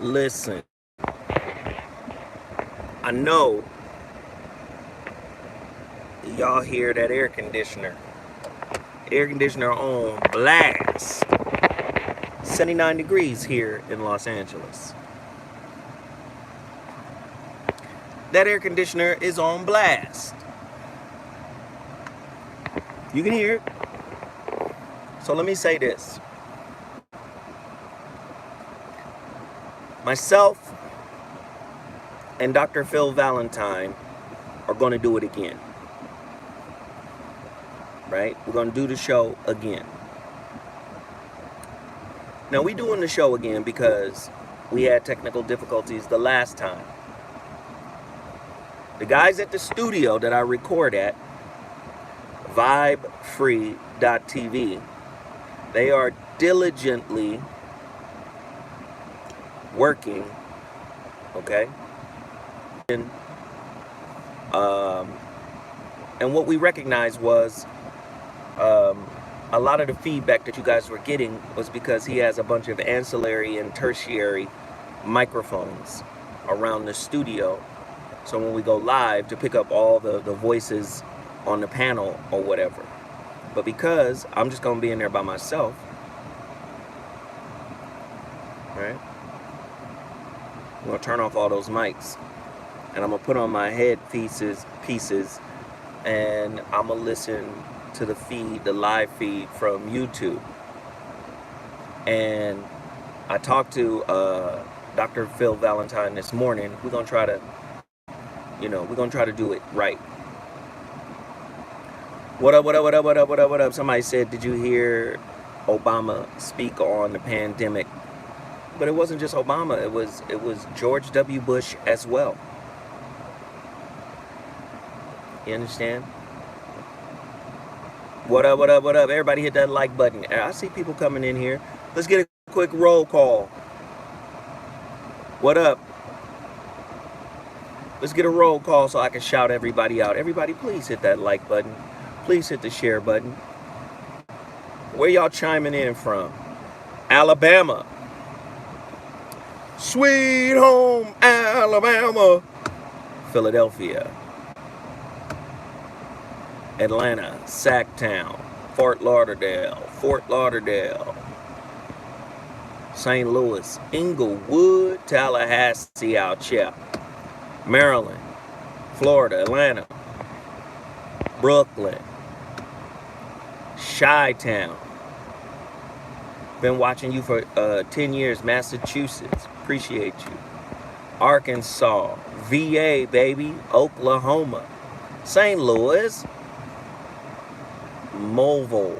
Listen, I know y'all hear that air conditioner. Air conditioner on blast. 79 degrees here in Los Angeles. That air conditioner is on blast. You can hear it. So let me say this. Myself and Dr. Phil Valentine are going to do it again. Right? We're going to do the show again. Now, we're doing the show again because we had technical difficulties the last time. The guys at the studio that I record at, vibefree.tv, they are diligently working, okay? And what we recognized was a lot of the feedback that you guys were getting was because he has a bunch of ancillary and tertiary microphones around the studio. So when we go live, to pick up all the voices on the panel or whatever. But because I'm just going to be in there by myself, right? I'm going to turn off all those mics. And I'm going to put on my head pieces, and I'm going to listen to the feed, the live feed from YouTube. And I talked to Dr. Phil Valentine this morning. We're going to try to, we're going to try to do it right. What up, what up, what up, what up, what up, what up? Somebody said, did you hear Obama speak on the pandemic? But it wasn't just Obama. It was George W. Bush as well. You understand? What up, what up, what up? Everybody hit that like button. I see people coming in here. Let's get a quick roll call. What up? Let's get a roll call so I can shout everybody out. Everybody, please hit that like button. Please hit the share button. Where y'all chiming in from? Alabama. Sweet home Alabama. Philadelphia. Atlanta, Sacktown, Fort Lauderdale, St. Louis, Inglewood, Tallahassee out here, Maryland, Florida, Atlanta, Brooklyn, Chi-Town. Been watching you for 10 years, Massachusetts. Appreciate you. Arkansas, VA, baby, Oklahoma, St. Louis, Mobile,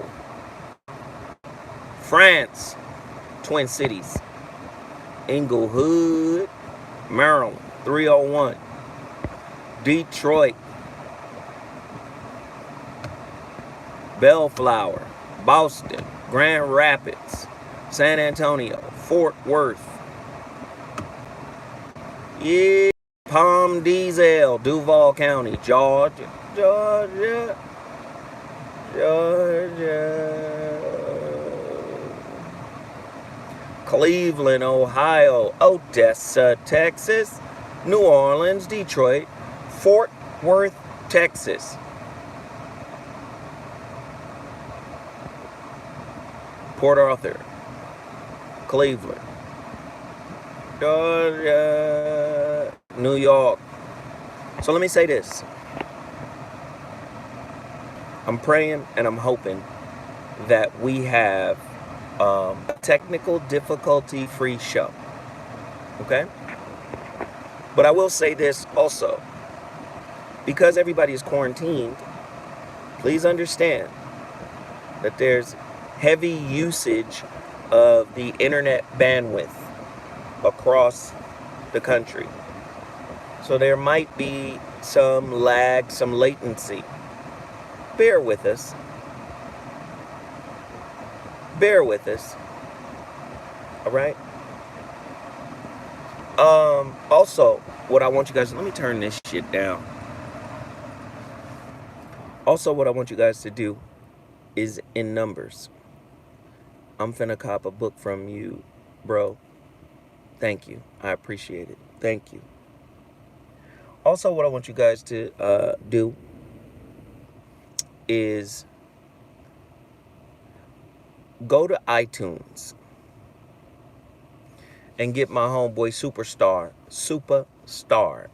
France, Twin Cities, Inglewood, Maryland, 301, Detroit, Bellflower, Boston, Grand Rapids, San Antonio, Fort Worth, yeah, Palm Diesel, Duval County, Georgia, Cleveland, Ohio, Odessa, Texas, New Orleans, Detroit, Fort Worth, Texas, Port Arthur, Cleveland, Georgia, New York. So let me say this. I'm praying and I'm hoping that we have a technical difficulty-free show. Okay? But I will say this also. Because everybody is quarantined, please understand that there's heavy usage of the internet bandwidth across the country. So there might be some lag, some latency. Bear with us. Bear with us. All right? Also, what I want you guys, let me turn this shit down. Also, what I want you guys to do is in numbers. I'm finna cop a book from you, bro. Thank you. I appreciate it. Thank you. Also, what I want you guys to do is go to iTunes and get my homeboy Superstar, SUPA star.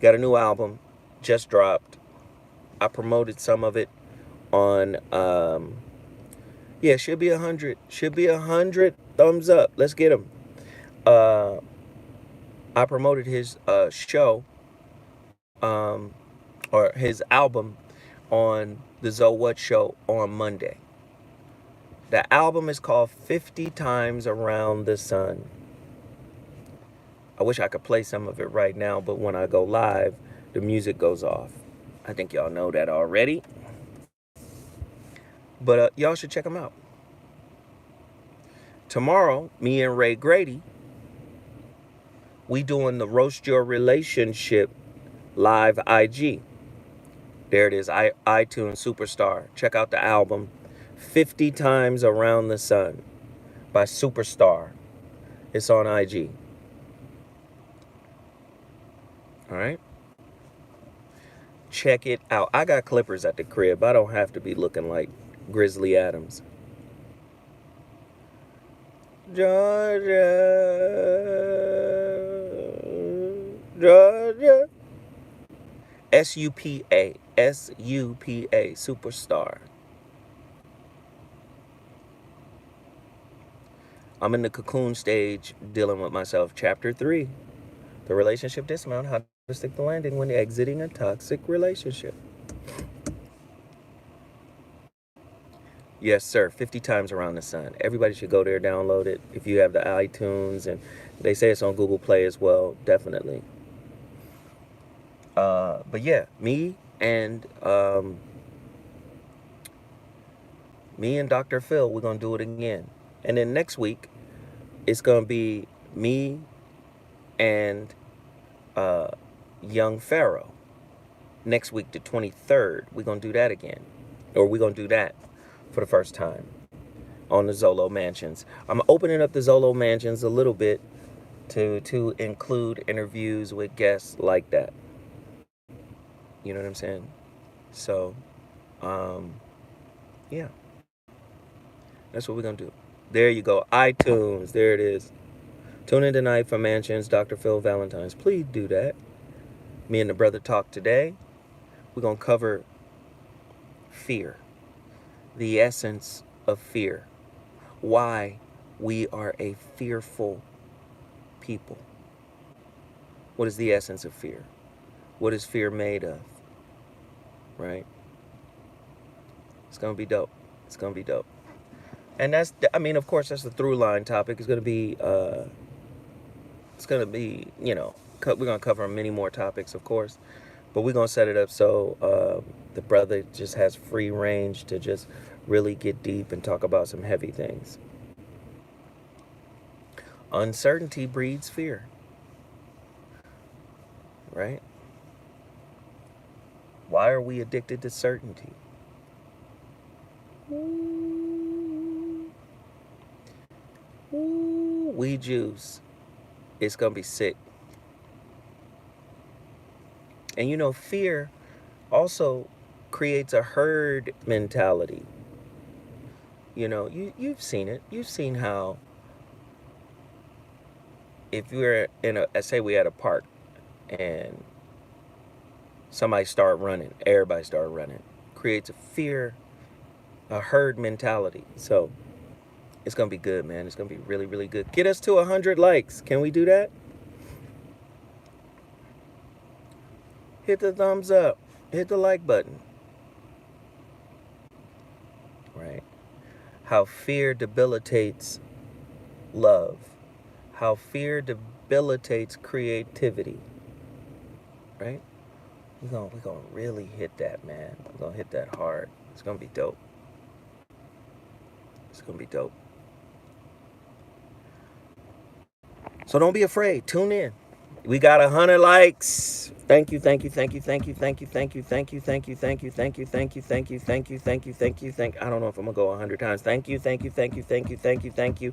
Got a new album, just dropped. I promoted some of it on, yeah, should be 100. Should be 100 thumbs up. Let's get him. I promoted his show, or his album on the ZoLo Show on Monday. The album is called 50 Times Around the Sun. I wish I could play some of it right now, but when I go live, the music goes off. I think y'all know that already. But y'all should check them out. Tomorrow, me and Ray Grady, we doing the Roast Your Relationship live IG. There it is, iTunes Superstar. Check out the album, 50 Times Around the Sun by Superstar. It's on IG. All right? Check it out. I got clippers at the crib. I don't have to be looking like Grizzly Adams. Georgia, Georgia. SUPA, Superstar. I'm in the cocoon stage dealing with myself. Chapter 3, the relationship dismount, how to stick the landing when exiting a toxic relationship. Yes, sir. 50 Times Around the Sun. Everybody should go there, download it. If you have the iTunes, and they say it's on Google Play as well, definitely. But yeah, me and Dr. Phil, we're gonna do it again. And then next week, it's gonna be me and Young Pharaoh. Next week, the 23rd, we're gonna do that again, or we're gonna do that for the first time on the ZoLo Mansions. I'm opening up the ZoLo Mansions a little bit to include interviews with guests like that. You know what I'm saying? So, yeah. That's what we're going to do. There you go. iTunes. There it is. Tune in tonight for Mansions, Dr. Phil Valentine's. Please do that. Me and the brother talk today. We're going to cover fear. The essence of fear. Why we are a fearful people. What is the essence of fear? What is fear made of? Right? It's going to be dope. It's going to be dope. And that's, I mean, of course, that's the through line topic. It's going to be, you know, we're going to cover many more topics, of course. But we're going to set it up so the brother just has free range to just really get deep and talk about some heavy things. Uncertainty breeds fear. Right? Why are we addicted to certainty? Weed juice. It's going to be sick. And you know, fear also creates a herd mentality. You know, you've seen it. You've seen how if you're in say we at a park and somebody start running, everybody start running, creates a fear, a herd mentality. So it's going to be good, man. It's going to be really, really good. Get us to 100 likes. Can we do that? Hit the thumbs up. Hit the like button. Right? How fear debilitates love. How fear debilitates creativity. Right? We're gonna really hit that, man. We're going to hit that hard. It's going to be dope. It's going to be dope. So don't be afraid. Tune in. We got 100 likes. Thank you, thank you, thank you, thank you, thank you, thank you, thank you, thank you, thank you, thank you, thank you, thank you, thank you, thank you, thank you, thank you. I don't know if I'm gonna go 100 times. Thank you, thank you, thank you, thank you, thank you, thank you.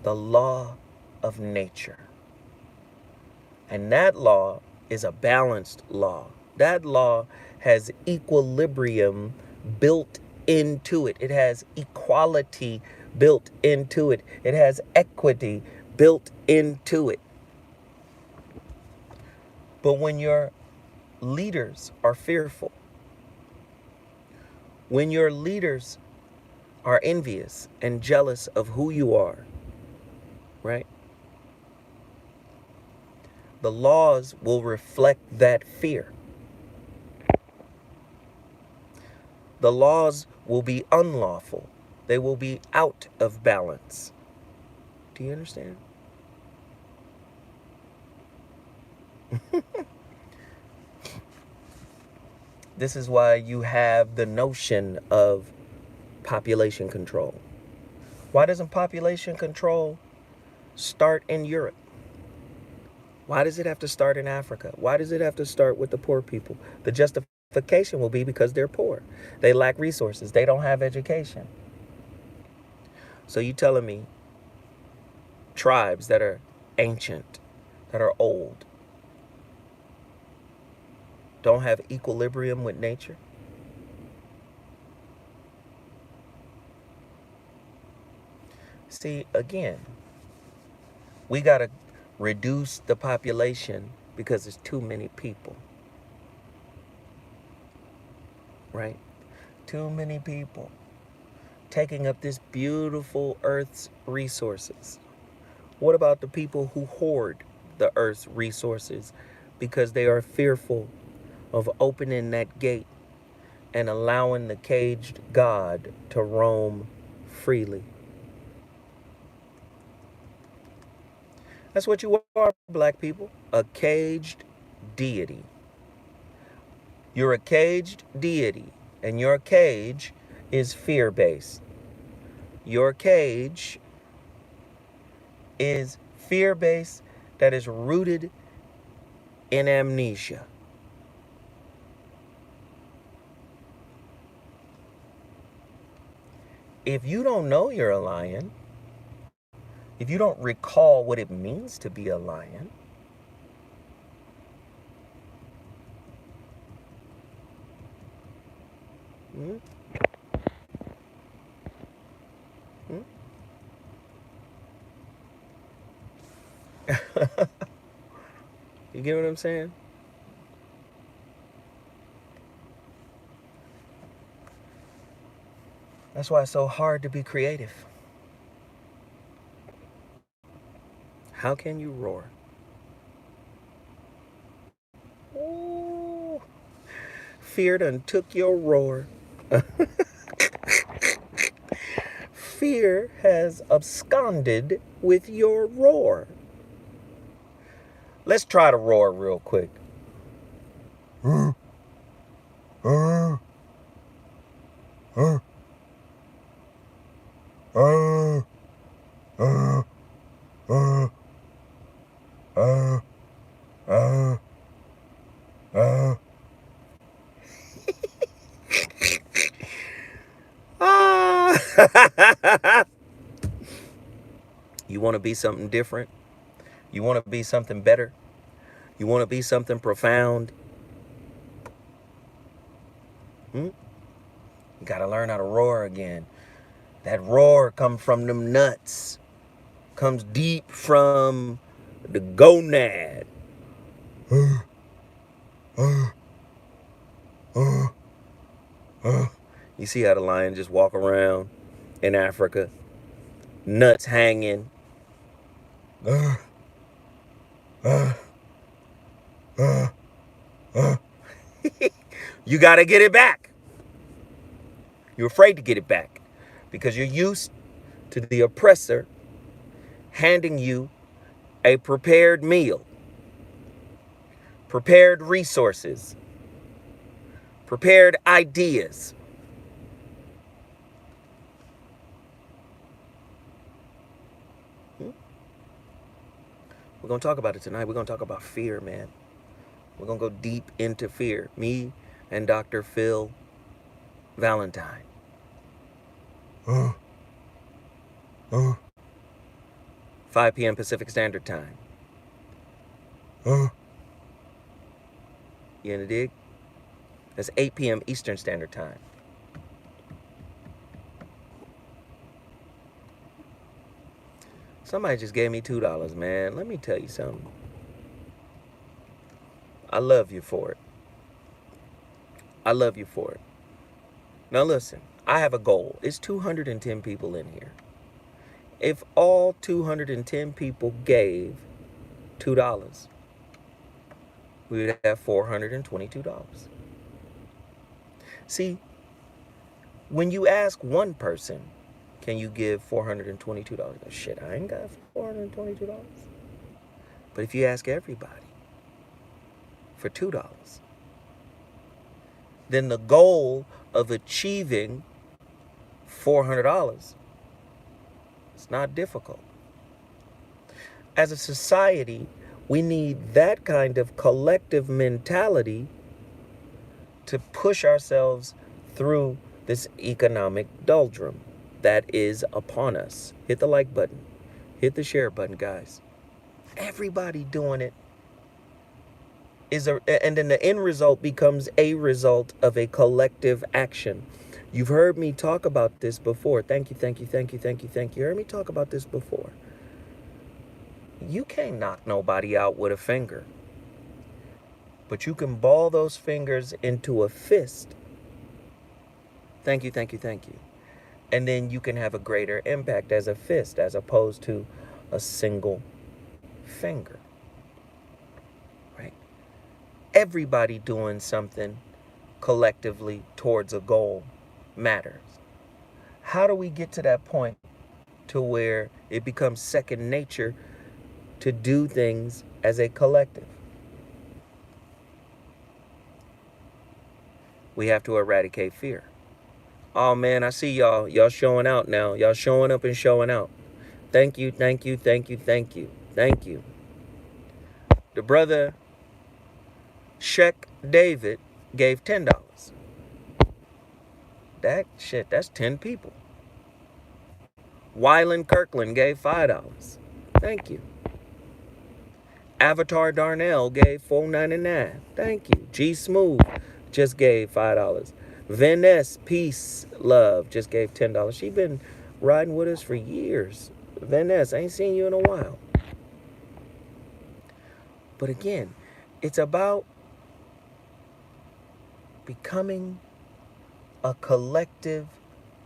the law of nature. And that law is a balanced law. That law has equilibrium built into it. It has equality built into it. It has equity built into it. But when your leaders are fearful, when your leaders are envious and jealous of who you are, right? The laws will reflect that fear. The laws will be unlawful. They will be out of balance. Do you understand? This is why you have the notion of population control. Why doesn't population control start in Europe? Why does it have to start in Africa? Why does it have to start with the poor people? The justification will be because they're poor. They lack resources. They don't have education. So you telling me tribes that are ancient, that are old, don't have equilibrium with nature? See, again, we got to reduce the population because there's too many people, right? Too many people taking up this beautiful Earth's resources. What about the people who hoard the Earth's resources because they are fearful of opening that gate and allowing the caged God to roam freely? That's what you are, black people. A caged deity. You're a caged deity, and your cage is fear-based. Your cage is fear-based that is rooted in amnesia. If you don't know you're a lion, if you don't recall what it means to be a lion, hmm? Hmm? You get what I'm saying? That's why it's so hard to be creative. How can you roar? Ooh, fear done took your roar. Fear has absconded with your roar. Let's try to roar real quick. You want to be something different? You want to be something better? You want to be something profound? You got to learn how to roar again. That roar comes from them nuts. Comes deep from the gonad. You see how the lion just walk around in Africa, nuts hanging. You got to get it back. You're afraid to get it back because you're used to the oppressor handing you a prepared meal, prepared resources, prepared ideas. We're going to talk about it tonight. We're going to talk about fear, man. We're going to go deep into fear. Me and Dr. Phil Valentine. 5 p.m. Pacific Standard Time. Huh? You in the dig? That's 8 p.m. Eastern Standard Time. Somebody just gave me $2, man. Let me tell you something. I love you for it. I love you for it. Now listen, I have a goal. It's 210 people in here. If all 210 people gave $2, we would have $422. See, when you ask one person, can you give $422? Shit, I ain't got $422. But if you ask everybody for $2, then the goal of achieving $400, it's not difficult. As a society, we need that kind of collective mentality to push ourselves through this economic doldrum that is upon us. Hit the like button. Hit the share button, guys. Everybody doing it and then the end result becomes a result of a collective action. You've heard me talk about this before. Thank you. You heard me talk about this before. You can't knock nobody out with a finger, but you can ball those fingers into a fist. Thank you. And then you can have a greater impact as a fist as opposed to a single finger, right? Everybody doing something collectively towards a goal matters. How do we get to that point to where it becomes second nature to do things as a collective? We have to eradicate fear. Oh man, I see y'all. Y'all showing out now. Y'all showing up and showing out. Thank you. The brother Sheikh David gave $10. That's 10 people. Wyland Kirkland gave $5. Thank you. Avatar Darnell gave $4.99. Thank you. G Smooth just gave $5. Vanessa Peace Love just gave $10. She been riding with us for years. Vanessa, I ain't seen you in a while. But again, it's about becoming a collective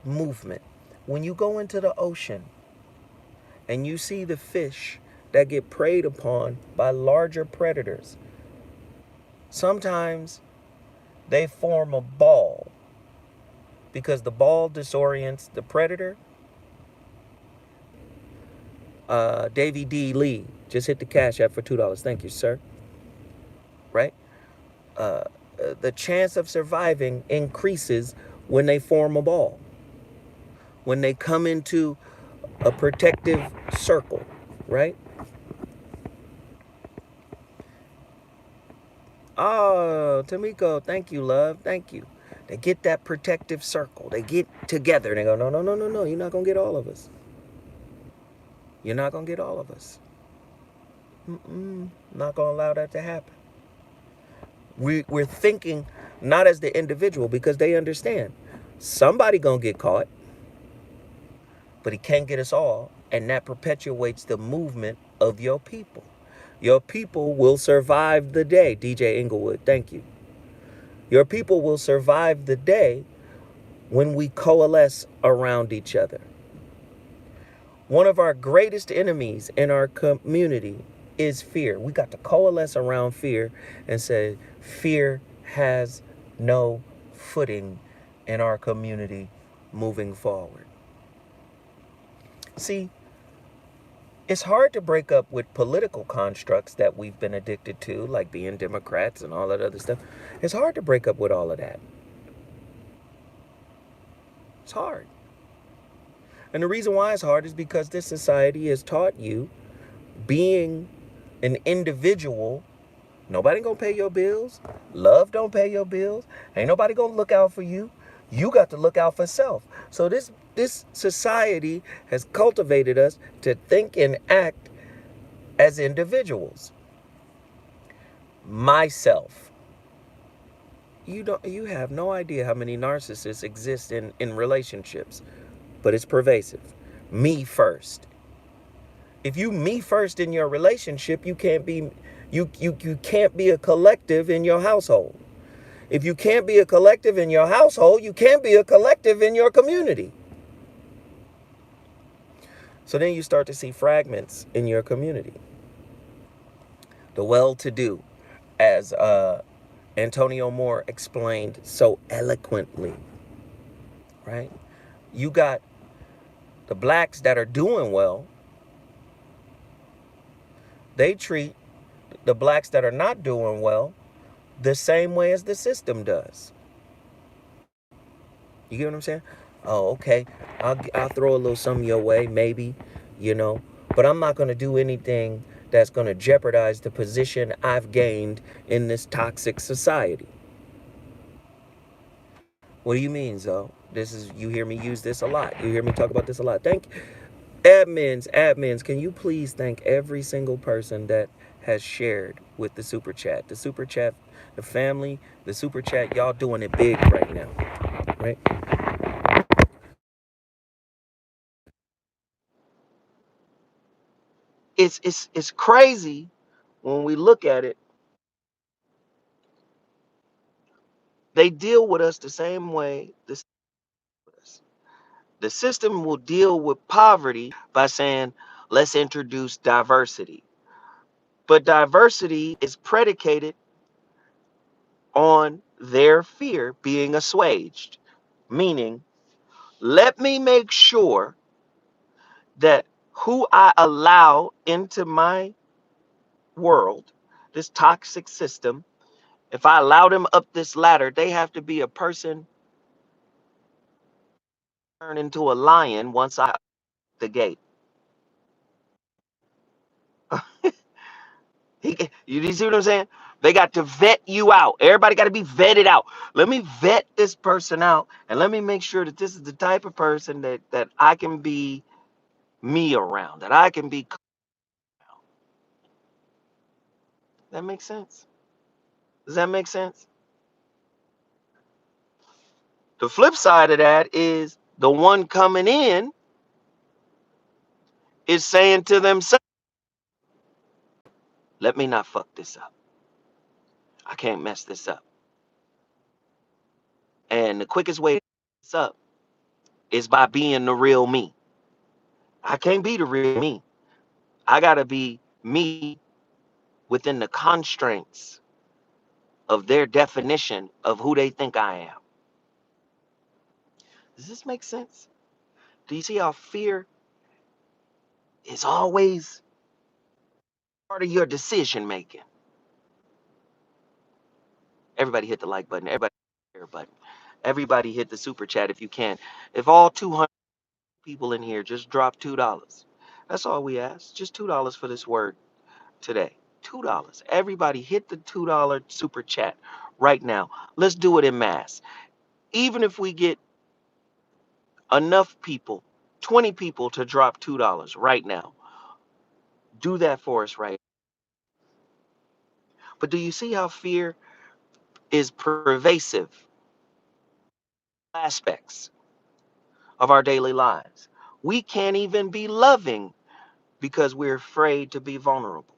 movement. When you go into the ocean and you see the fish that get preyed upon by larger predators, sometimes they form a ball because the ball disorients the predator. Davy D. Lee just hit the Cash App for $2. Thank you, sir. Right? The chance of surviving increases when they form a ball, when they come into a protective circle, right? Oh, Tamiko, thank you, love. Thank you. They get that protective circle. They get together and they go, no. You're not going to get all of us. You're not going to get all of us. Not going to allow that to happen. We're thinking not as the individual because they understand somebody going to get caught, but he can't get us all. And that perpetuates the movement of your people. Your people will survive the day. DJ Inglewood, thank you. Your people will survive the day when we coalesce around each other. One of our greatest enemies in our community is fear. We got to coalesce around fear and say, fear has no footing in our community moving forward. See, it's hard to break up with political constructs that we've been addicted to, like being Democrats and all that other stuff. It's hard to break up with all of that. It's hard. And the reason why it's hard is because this society has taught you being an individual. Nobody gonna pay your bills. Love don't pay your bills. Ain't nobody gonna look out for you. You got to look out for self. So this society has cultivated us to think and act as individuals. Myself. You have no idea how many narcissists exist in relationships, but it's pervasive. Me first. If you me first in your relationship, you can't be a collective in your household. If you can't be a collective in your household, you can't be a collective in your community. So then you start to see fragments in your community. The well-to-do, as Antonio Moore explained so eloquently, right? You got the blacks that are doing well. They treat the blacks that are not doing well the same way as the system does. You get what I'm saying? Oh, okay. I'll throw a little something your way, maybe, but I'm not going to do anything that's going to jeopardize the position I've gained in this toxic society. What do you mean, Zo? You hear me use this a lot. You hear me talk about this a lot. Thank admins, can you please thank every single person that has shared with the super chat? The super chat, the family, the super chat, y'all doing it big right now, right? It's crazy when we look at it. They deal with us the same way the system will deal with poverty by saying, let's introduce diversity. But diversity is predicated on their fear being assuaged, meaning, let me make sure that who I allow into my world, this toxic system, if I allow them up this ladder, they have to be a person turn into a lion once I the gate. You see what I'm saying? They got to vet you out. Everybody got to be vetted out. Let me vet this person out, and let me make sure that this is the type of person that I can be me around, that I can be. That makes sense. Does that make sense? The flip side of that is the one coming in is saying to themselves, let me not fuck this up. I can't mess this up. And the quickest way to mess this up is by being the real me. I can't be the real me. I got to be me within the constraints of their definition of who they think I am. Does this make sense? Do you see how fear is always part of your decision making? Everybody hit the like button. Everybody hit the share button. Everybody hit the super chat if you can. If all 200 people in here just drop $2, that's all we ask. Just $2 for this word today. $2. Everybody hit the $2 super chat right now. Let's do it in mass. Even if we get enough people, 20 people to drop $2 right now, do that for us, right? But do you see how fear is pervasive aspects of our daily lives? We can't even be loving because we're afraid to be vulnerable.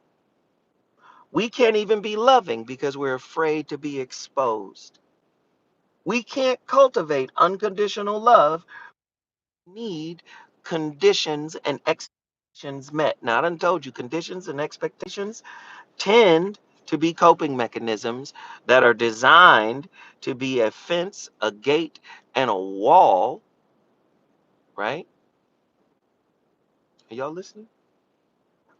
We can't even be loving because we're afraid to be exposed. We can't cultivate unconditional love. We need conditions and expectations met. Now, I done told you, conditions and expectations tend to be coping mechanisms that are designed to be a fence, a gate, and a wall, right? Are y'all listening?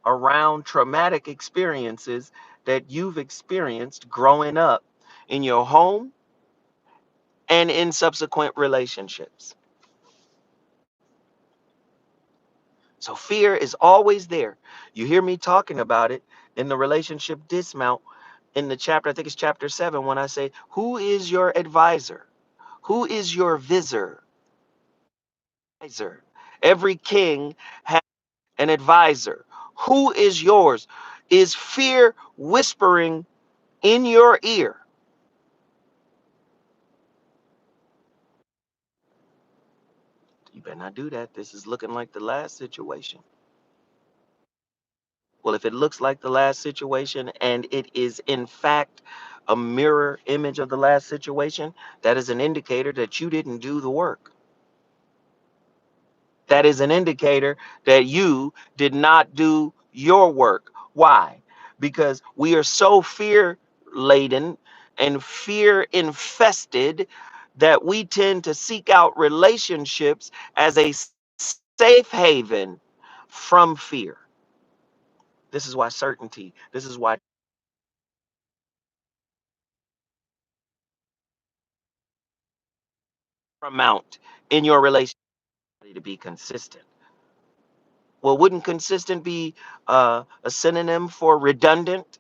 Around traumatic experiences that you've experienced growing up in your home and in subsequent relationships. So fear is always there. You hear me talking about it in the relationship dismount in the chapter, I think it's chapter 7, when I say, who is your advisor? Who is your visor? Advisor. Every king has an advisor. Who is yours? Is fear whispering in your ear? You better not do that. This is looking like the last situation. Well, if it looks like the last situation and it is in fact a mirror image of the last situation, that is an indicator that you didn't do the work. That is an indicator that you did not do your work. Why? Because we are so fear laden and fear infested that we tend to seek out relationships as a safe haven from fear. This is why certainty, this is why amount in your relationship to be consistent. Well, wouldn't consistent be a synonym for redundant?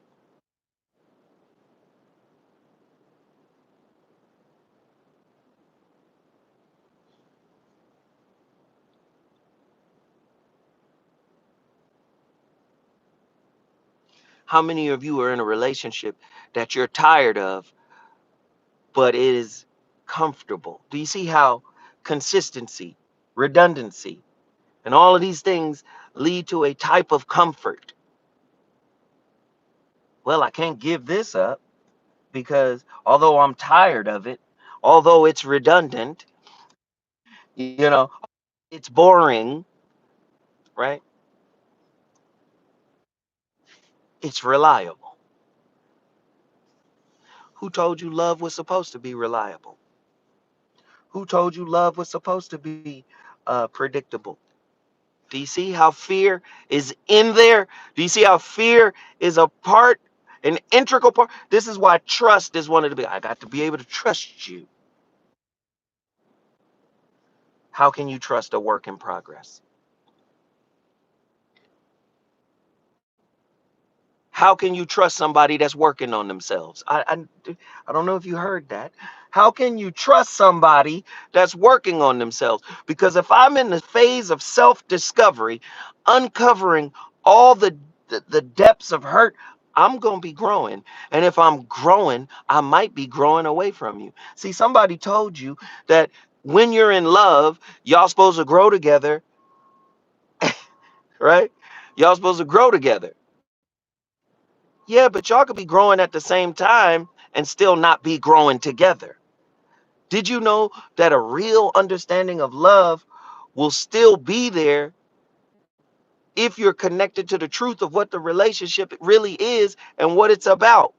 How many of you are in a relationship that you're tired of, but it is comfortable? Do you see how consistency, redundancy, and all of these things lead to a type of comfort? Well, I can't give this up because although I'm tired of it, although it's redundant, you know, it's boring, right? It's reliable. Who told you love was supposed to be reliable? Who told you love was supposed to be predictable? Do you see how fear is in there? Do you see how fear is a part, an integral part? This is why trust is one of the big. I got to be able to trust you. How can you trust a work in progress? How can you trust somebody that's working on themselves? I don't know if you heard that. How can you trust somebody that's working on themselves? Because if I'm in the phase of self-discovery, uncovering all the depths of hurt, I'm going to be growing. And if I'm growing, I might be growing away from you. See, somebody told you that when you're in love, y'all supposed to grow together, right? Y'all supposed to grow together. Yeah, but y'all could be growing at the same time and still not be growing together. Did you know that a real understanding of love will still be there if you're connected to the truth of what the relationship really is and what it's about?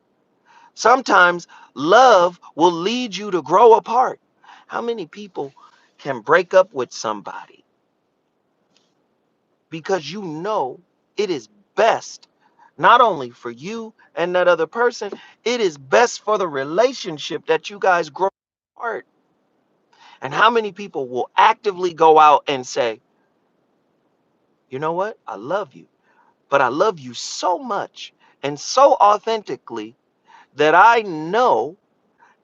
Sometimes love will lead you to grow apart. How many people can break up with somebody because you know it is best not only for you and that other person, it is best for the relationship that you guys grow apart. And how many people will actively go out and say, you know what? I love you, but I love you so much and so authentically that I know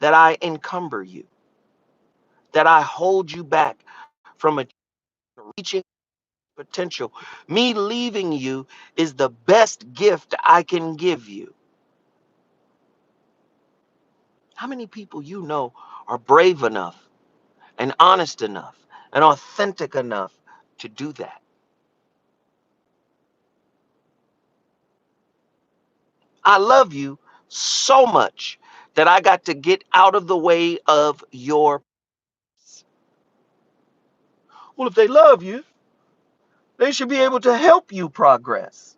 that I encumber you, that I hold you back from reaching potential. Me leaving you is the best gift I can give you. How many people you know are brave enough and honest enough and authentic enough to do that? I love you so much that I got to get out of the way of your. Well, if they love you, they should be able to help you progress,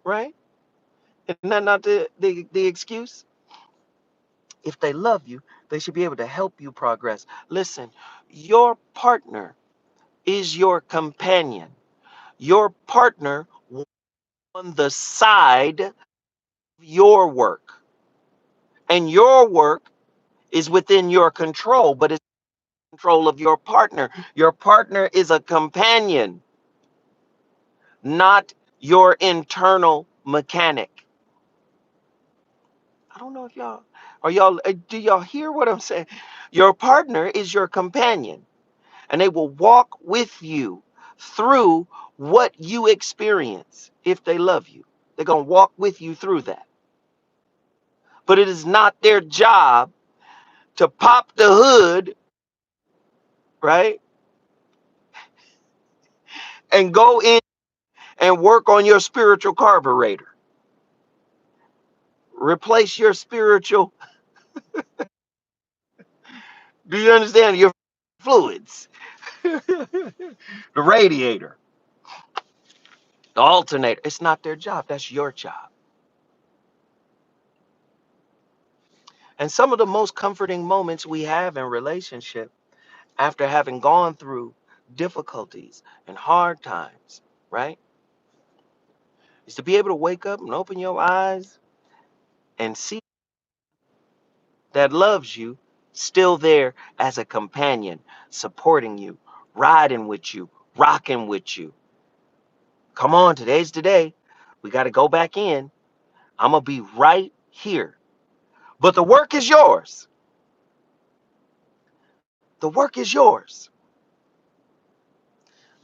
right? Isn't that not the excuse? If they love you, they should be able to help you progress. Listen, your partner is your companion. Your partner on the side of your work. And your work is within your control, but it's control of your partner. Your partner is a companion, not your internal mechanic. I don't know if y'all Do y'all hear what I'm saying? Your partner is your companion, and they will walk with you through what you experience if they love you. They're going to walk with you through that. But it is not their job to pop the hood, right? And go in and work on your spiritual carburetor. Replace your spiritual, do you understand? Your fluids, the radiator, the alternator. It's not their job. That's your job. And some of the most comforting moments we have in relationship after having gone through difficulties and hard times, right? Is to be able to wake up and open your eyes and see that loves you still there as a companion, supporting you, riding with you, rocking with you. Come on, today's the day. We got to go back in. I'm going to be right here. But the work is yours. The work is yours.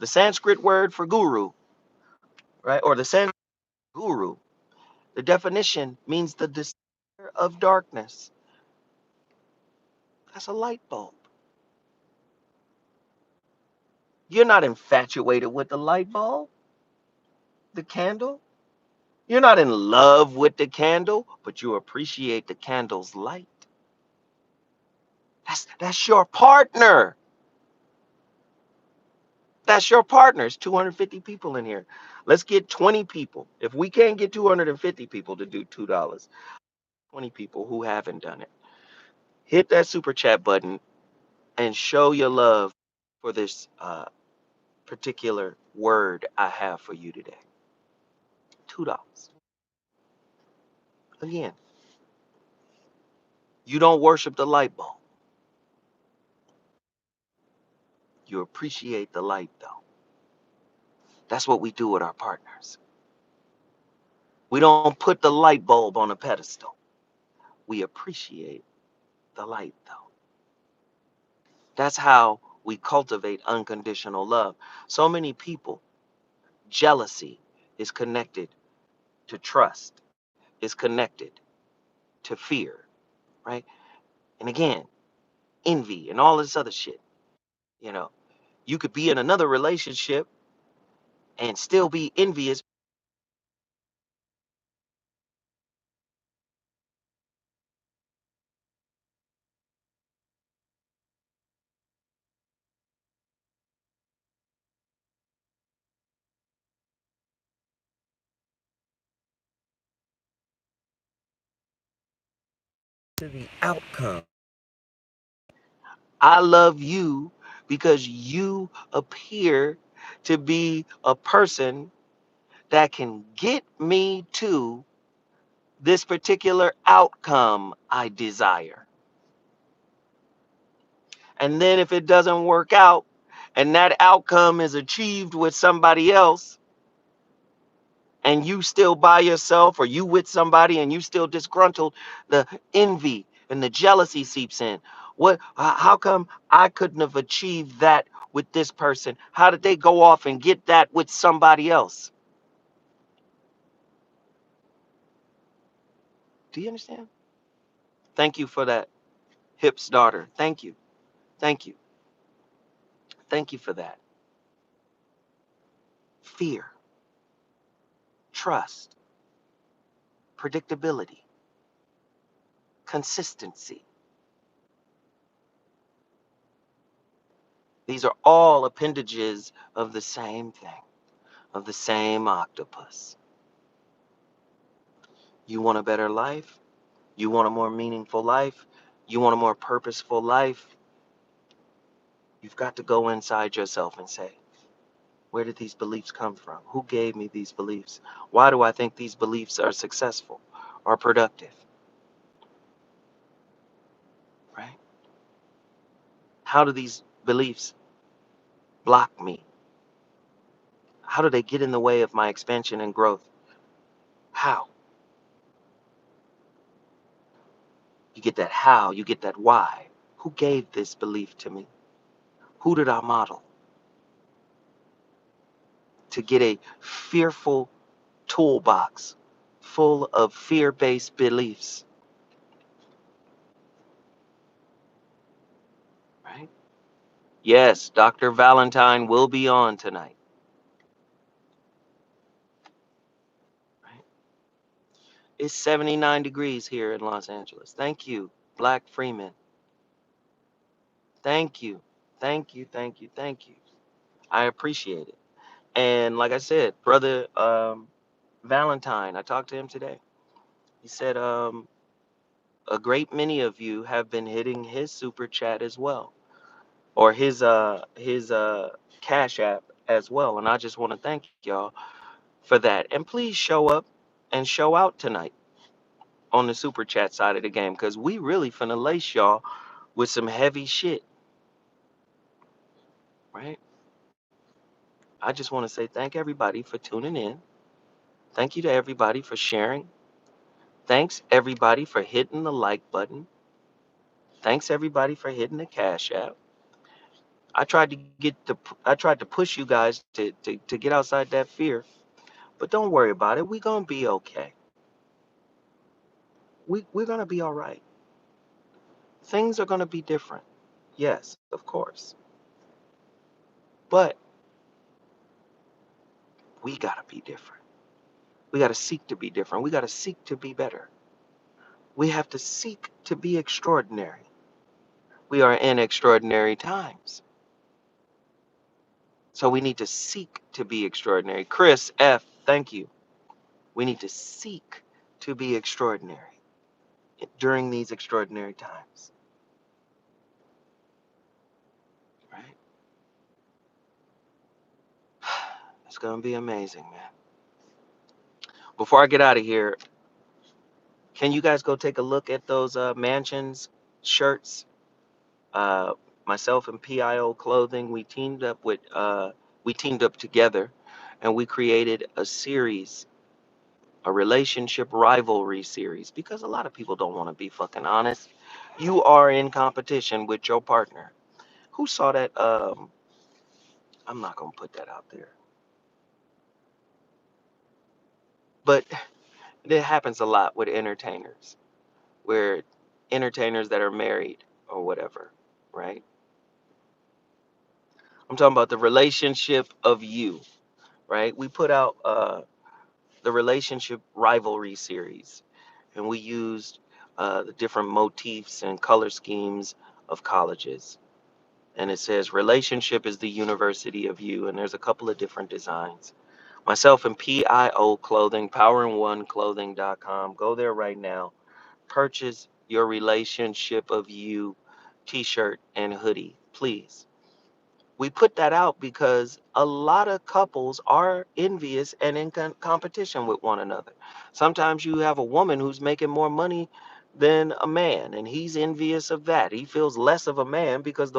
The Sanskrit word for guru, right? Or the Sanskrit guru, the definition means the destroyer of darkness. That's a light bulb. You're not infatuated with the light bulb, the candle. You're not in love with the candle, but you appreciate the candle's light. That's your partner. That's your partner. It's 250 people in here. Let's get 20 people. If we can't get 250 people to do $2, 20 people who haven't done it. Hit that super chat button and show your love for this particular word I have for you today. $2. Again, you don't worship the light bulb. You appreciate the light, though. That's what we do with our partners. We don't put the light bulb on a pedestal. We appreciate the light, though. That's how we cultivate unconditional love. So many people, jealousy is connected to trust, is connected to fear, right? And again, envy and all this other shit. You know, you could be in another relationship and still be envious To the outcome. I love you because you appear to be a person that can get me to this particular outcome I desire. And then if it doesn't work out and that outcome is achieved with somebody else and you still by yourself or you with somebody and you still disgruntled, the envy and the jealousy seeps in. How come I couldn't have achieved that with this person? How did they go off and get that with somebody else? Do you understand? Thank you for that, Hip's daughter. Thank you. Thank you. Thank you for that. Fear, trust, predictability, consistency. These are all appendages of the same thing, of the same octopus. You want a better life? You want a more meaningful life? You want a more purposeful life? You've got to go inside yourself and say, where did these beliefs come from? Who gave me these beliefs? Why do I think these beliefs are successful or productive? Right? How do these beliefs block me? How do they get in the way of my expansion and growth? How? You get that how, you get that why. Who gave this belief to me? Who did I model? To get a fearful toolbox full of fear-based beliefs, right? Yes, Dr. Valentine will be on tonight, right? It's 79 degrees here in Los Angeles. Thank you, Black Freeman. Thank you. Thank you, thank you, thank you. I appreciate it. And like I said, brother Valentine, I talked to him today. He said a great many of you have been hitting his super chat as well, or his Cash App as well. And I just want to thank y'all for that. And please show up and show out tonight on the super chat side of the game, because we really finna lace y'all with some heavy shit, right? I just want to say thank everybody for tuning in. Thank you to everybody for sharing. Thanks everybody for hitting the like button. Thanks everybody for hitting the Cash App. I tried to I tried to push you guys to get outside that fear, but don't worry about it. We're gonna be okay. We're gonna be all right. Things are gonna be different. Yes, of course. But we gotta be different. We gotta seek to be different. We gotta seek to be better. We have to seek to be extraordinary. We are in extraordinary times. So we need to seek to be extraordinary. Chris F., thank you. We need to seek to be extraordinary during these extraordinary times. Right? It's going to be amazing, man. Before I get out of here, can you guys go take a look at those Mansions shirts? Uh, Myself and PIO Clothing, we teamed up together, and we created a series, a relationship rivalry series, because a lot of people don't want to be fucking honest. You are in competition with your partner. Who saw that? I'm not gonna put that out there, but it happens a lot with entertainers, where entertainers that are married or whatever, right? I'm talking about the relationship of you, right? We put out the relationship rivalry series, and we used the different motifs and color schemes of colleges. And it says relationship is the university of you, and there's a couple of different designs. Myself and PIO Clothing, powerandoneclothing.com. Go there right now. Purchase your relationship of you t-shirt and hoodie, please. We put that out because a lot of couples are envious and in competition with one another. Sometimes you have a woman who's making more money than a man, and he's envious of that. He feels less of a man because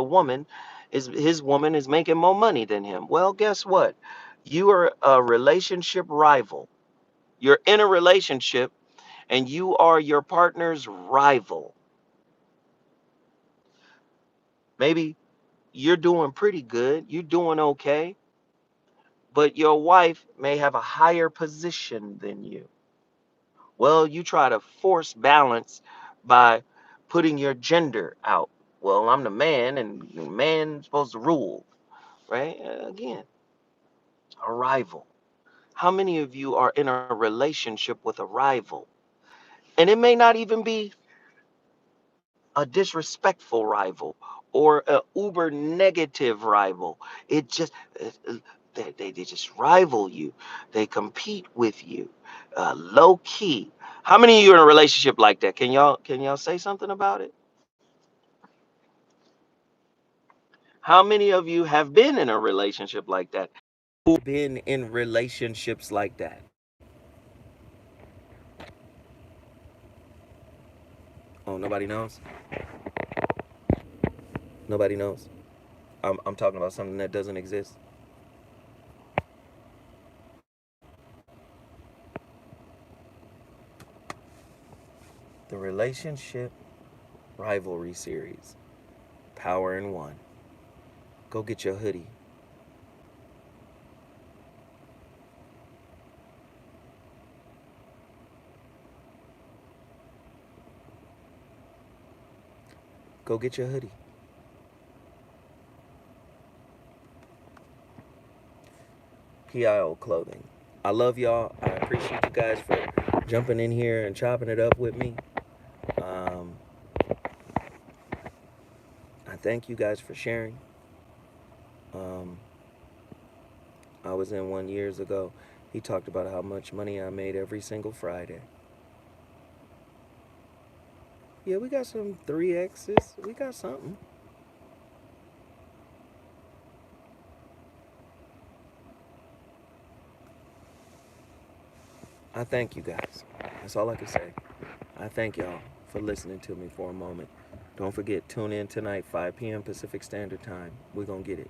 his woman is making more money than him. Well, guess what? You are a relationship rival. You're in a relationship and you are your partner's rival. Maybe you're doing pretty good, you're doing okay, but your wife may have a higher position than you. Well, you try to force balance by putting your gender out. Well, I'm the man, and the man's supposed to rule, right? Again, a rival. How many of you are in a relationship with a rival? And it may not even be a disrespectful rival or a uber negative rival. It just they just rival you. They compete with you, low key. How many of you are in a relationship like that? Can y'all say something about it? How many of you have been in a relationship like that? Who've been in relationships like that? Oh, nobody knows. Nobody knows. I'm talking about something that doesn't exist. The relationship. Rivalry series. Power in One. Go get your hoodie. Go get your hoodie. PIO Clothing. I love y'all. I appreciate you guys for jumping in here and chopping it up with me. I thank you guys for sharing. I was in one years ago. He talked about how much money I made every single Friday. Yeah, we got some 3X's. We got something. I thank you guys. That's all I can say. I thank y'all for listening to me for a moment. Don't forget, tune in tonight, 5 p.m. Pacific Standard Time. We're going to get it.